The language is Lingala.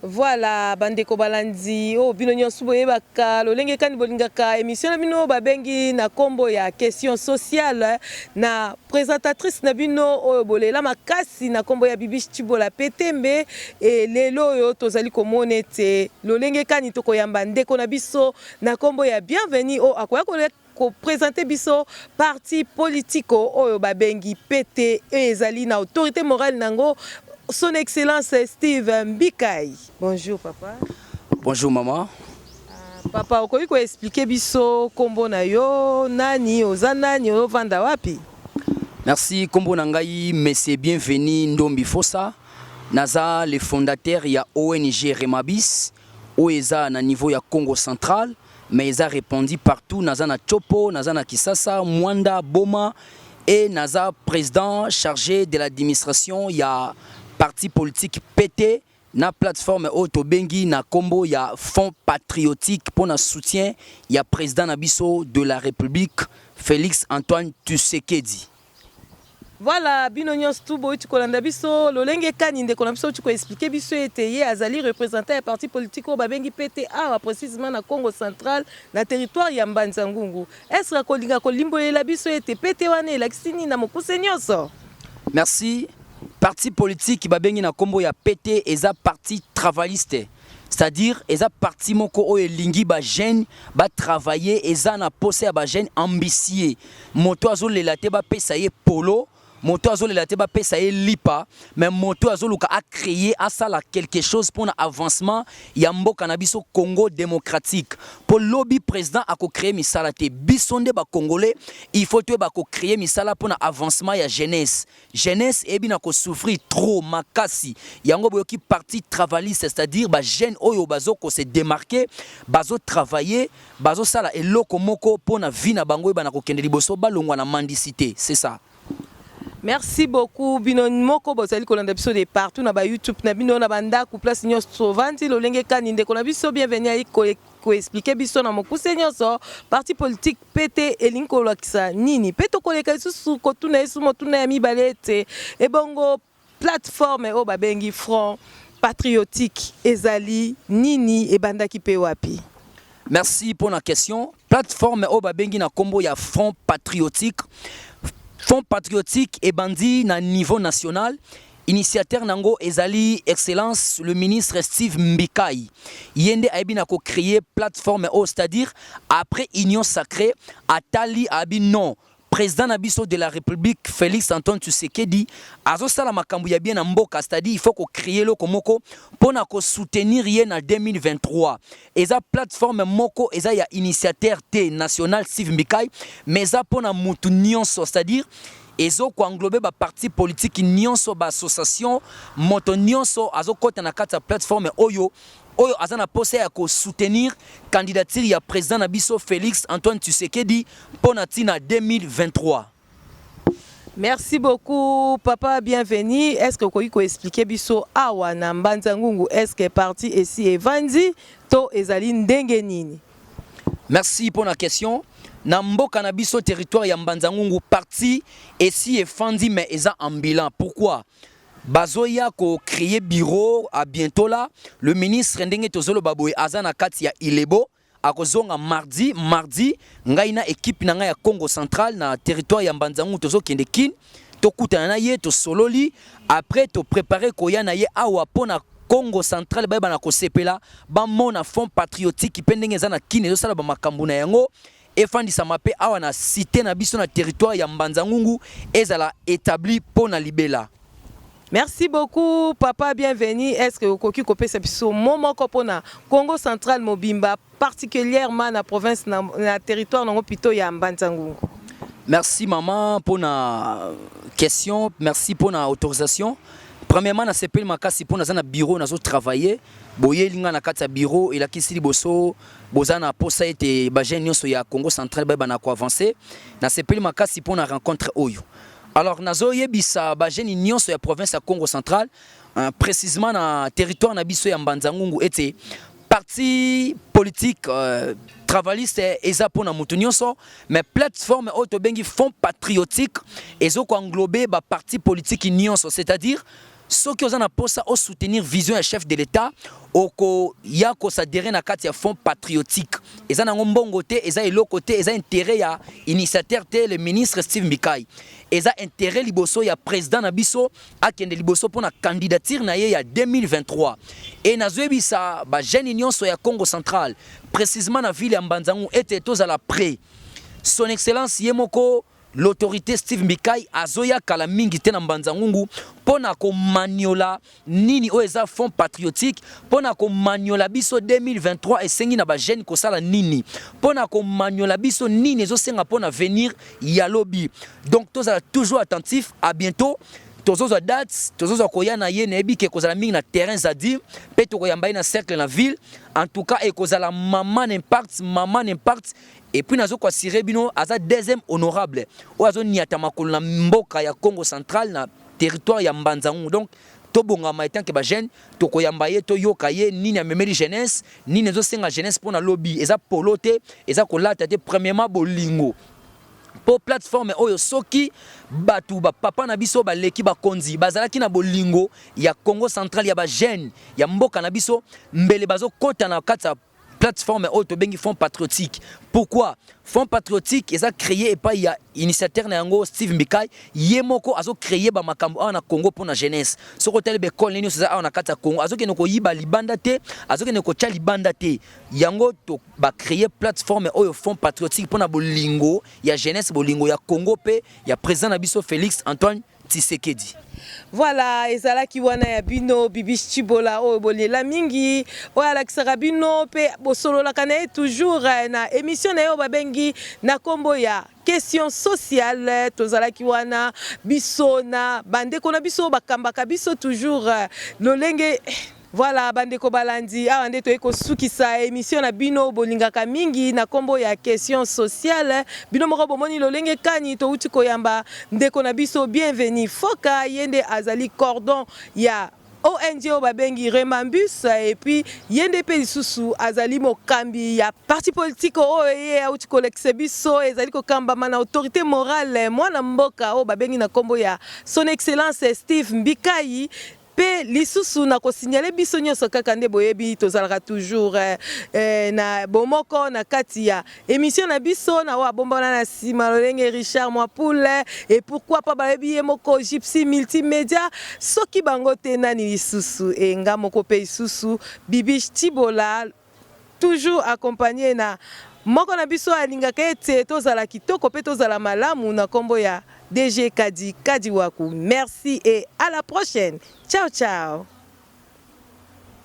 Voilà, bandeko balandi o bino nyonso boyebaka lolenge kani bolingaka émission na bino babengi na kombo ya question sociale na présentatrice na bino oyo bolela makasi na kombo ya Bibi Chibola Petembe et lelo oyo tozali komona ete lolenge kani tokoyamba ndeko na biso na kombo ya bienvenue o akoya ko présenter biso parti politico oyo babengi PT ezali na autorité morale nango Son Excellence Steve Mbikai. Bonjour papa. Bonjour maman. Papa, okoki ko expliquer biso kombo na yo nani ozanani o vanda wapi? Merci kombo na ngai monsieur bienvenue Ndombi Fossa. Naza le fondateur ya ONG Remabis oeza na niveau ya Congo central mais ils a répondu partout naza na Chopo, naza na Kisasa, Mwanda, Boma et naza président chargé de l'administration ya parti politique PT na plateforme Otobengi na kombo ya fonds patriotique pour na soutien ya président Nabiso de la République Félix Antoine Tshisekedi. Voilà, bino nyonso tu boyi kolanda biso lolenge kani ndeko na biso tu ko expliquer biso ete ye azali représentant ya parti politique o babengi PTA précisément na Congo central na territoire ya Mbanza Ngungu. Est-ce que kolinga kolimbolela biso ete PT wana elakisini na mokuse nyonso? Merci. Parti politique babengi na kombo ya PT eza parti travailliste. C'est-à-dire eza parti moko o elingi ba jeune ba travailler eza na posé ya ba jeune ambitieux. Moto azolela te ba pesa ye polo, moto azolela te ba pesa ye lipa, mais moto azoluka a créer à ça quelque chose pour un avancement ya mboka na biso Congo démocratique. Pour lobby président a ko créer misala te bisonde ba congolais, il faut que ba ko créer misala pour un avancement ya jeunesse. Jeunesse e bina ko souffrir trop makasi. Yango boyoki parti travailliste, c'est-à-dire ba jeune oyo bazo ko se démarquer, bazo travailler, bazo sala eloko moko pour na vie na bango ba na ko kende liboso balongwa na mendicité, c'est ça. Merci beaucoup bino moko bozali kolanda biso de partout na ba YouTube na bino na banda ku place nyonso vanti lolenge kani ndeko na biso bienvenue ai ko expliquer biso na mokuse nyonso parti politique PT elinko lakisa nini peto koleka susu ko tuna esu motuna ya mibalete e bongo plateforme o babengi front patriotique ezali nini e bandaki pe wapi? Merci pour la question. Plateforme o babengi na kombo ya front patriotique. Fonds patriotique et bandit na niveau national. Initiateur nango ezali excellence le ministre Steve Mbikai. Yende aibina ko créer plateforme o, c'est-à-dire après union sacrée atali abi non président nabiso de la République Félix Antoine Tshisekedi azo sala makambu ya bien na mboka, c'est-à-dire il faut ko créer lo komoko pona ko soutenir ye na 2023. Eza plateforme moko eza ya initiateur T national Steve Mbikai mais eza pona mutu nyonso, c'est-à-dire ezo ko englober ba parti politique nyonso ba association moto nyonso azo kota na kata plateforme oyo oyo azana posé à soutenir candidature ya président Nabiso Félix Antoine Tshisekedi pour natina 2023. Merci beaucoup papa, bienvenue. Est-ce que vous pouvez expliquer biso awa na Mbanza Ngungu est-ce que parti ici et Vandi to ezali ndenge nini? Merci pour la question. Na mboka na biso territoire ya Mbanza Ngungu parti ici et Vandi mais eza ambulant. Pourquoi? Bazoya ko créer bureau à bientôt là le ministre ndenge tozolo baboy azana kati ya Ilebo akozonga mardi ngaina équipe na nga ya Congo central na territoire ya Mbanza Ngungu tozo kende kin to kutana na ye to sololi après to préparer koya na ye awa pona Congo central ba na ko sepela ba mona fond patriotique pendenge za na kin ezo sala ba makambu na yango efandisa mape awa na cité na biso na territoire ya Mbanza Ngungu ezala établi pona libela. Merci beaucoup papa, bienvenue. Est-ce que vous pouvez copier ce moment na Congo central mobimba particulièrement na province na territoire na plutôt ya Mbanza Ngungu? Merci maman pour la question, merci pour la autorisation. Premièrement na sepel makasi pour na bureau na zo travailler. Boye linga na kata bureau et la kisili boso bozana posa ete ba jeune nyonso ya Congo central ba na ko avancer. Na sepel makasi pour na rencontre oyo. Alors nazo yebisa ba jeune nyonso ya province ya Congo central précisément na territoire na biso ya Mbanza Ngungu ete parti politique travailliste eza pona mutu nyonso mais plateforme autobengi fond patriotique ezo ko englober ba parti politique nyonso, c'est-à-dire ceux qui ont posa au soutenir vision et chef de l'État oko ya ko s'adhérer na kati ya fonds patriotique eza na ngombongo te eza eloko te eza intérêt ya initiateur te le ministre Steve Mbikai eza intérêt liboso ya président na biso akende liboso pour na candidature na ye ya 2023 et nazwebisa ba jeune union so ya Congo central précisément na ville ya Mbanzangu ete tozala prêt son excellence yemoko l'autorité Steve Mbikai azoya kala mingi te na Mbanzangungu pona ko maniola nini oeza fonds patriotique pona ko maniola biso 2023 esengi na ba jeune ko sala nini pona ko maniola biso nini ezosenga pona venir ya lobby donc tozala toujours attentif. À bientôt. Tozozo date tozozo koya na ye nebi ke kozala mingi na terrain zadi pe to koyamba na cercle na ville en tout cas e kozala maman impact et puis nazo ko assurer bino aza deuxième honorable o azo niata makolo na mboka ya Congo central na territoire ya Mbanzangu donc to bongama etant ke ba jeune to koyamba ye to yoka ye nini amemeli jeunesse nini ezo senga jeunesse pour na lobby eza polote eza kolata te premièrement bolingo pour plateforme oyo soki batu ba papa na biso ba leki ba konzi bazalaki na bolingo ya Congo central ya ba jeune ya mboka na biso mbele bazo kota na kata plateforme oyo to bengi fonds patriotique. Pourquoi fonds patriotique eza créé et pas ya initiateur na yango Steve Mbikai yemoko azo créé ba makambo na Congo pour na jeunesse soko tele be kol nini ça na kata Congo azo kene ko yiba libanda te azo kene ko cha libanda te yango to ba créer plateforme oyo fonds patriotique pour na bolingo ya jeunesse bolingo ya Congo pe ya président na biso Félix Antoine Tshisekedi. Voilà, ezalaki wana ya bino Bibi Chibola o bolela mingi o alakisaka bino pe bosolola kana toujours na émission na yo babengi na kombo ya question sociale tozalaki wana biso na bandeko na biso bakambaka biso toujours lolenge. Voilà, bandeko balandi awa nde toyeko sukisa émission na bino bolingaka mingi na kombo ya question sociale bino moko bomoni lolenge kani to uti koyamba ndeko na biso bienvenue foka yende azali cordon ya ONG babengi Remambus et puis yende pe lisusu azali mokambi ya parti politique oye auti kolekse biso ezali kokamba mana autorité morale mwana mboka o babengi na kombo ya son excellence Steve Mbikai. Pe lisusu na ko signaler biso nyonso kaka nde boyebi tozalaka toujours na bomoko na kati ya émission na biso na wa bombana na sima lolenge Richard Mwapoule et pourquoi pas bayebi moko Gypsy multimédia soki bango te nani lisusu e nga moko pe lisusu Bibi Chibola toujours accompagné na moko na biso alingaka ete tozala kitoko pe tozala malamu na kombo ya DG Kadi Kadiwaku. Merci et à la prochaine. Ciao, ciao.